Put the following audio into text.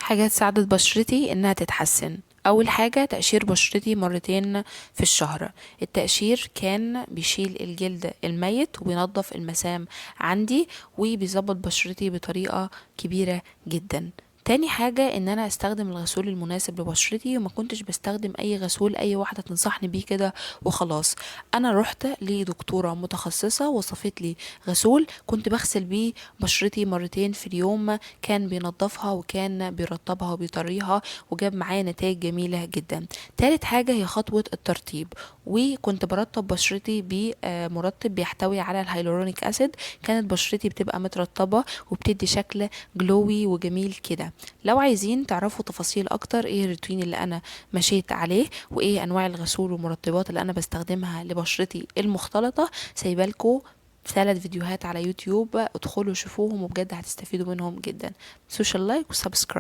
حاجات ساعدت بشرتي انها تتحسن. اول حاجة تقشير بشرتي مرتين في الشهر. التقشير كان بيشيل الجلد الميت وبينظف المسام عندي وبيظبط بشرتي بطريقة كبيرة جدا. تاني حاجة ان انا استخدم الغسول المناسب لبشرتي، وما كنتش بستخدم اي غسول اي واحدة تنصحني بيه كده وخلاص. انا رحت لدكتورة متخصصة وصفت لي غسول كنت بغسل بيه بشرتي مرتين في اليوم، كان بينضفها وكان بيرطبها وبيطريها، وجاب معايا نتائج جميلة جدا. تالت حاجة هي خطوة الترطيب، وكنت برطب بشرتي بمرطب بيحتوي على الهيلورونيك اسيد. كانت بشرتي بتبقى مترطبة وبتدي شكل جلوي وجميل كده. لو عايزين تعرفوا تفاصيل اكتر ايه الروتين اللي انا مشيت عليه وايه انواع الغسول والمرطبات اللي انا بستخدمها لبشرتي المختلطة، سايبالكوا 3 فيديوهات على يوتيوب، ادخلوا شوفوهم وبجد هتستفيدوا منهم جدا. متنسوش اللايك والسبسكرايب.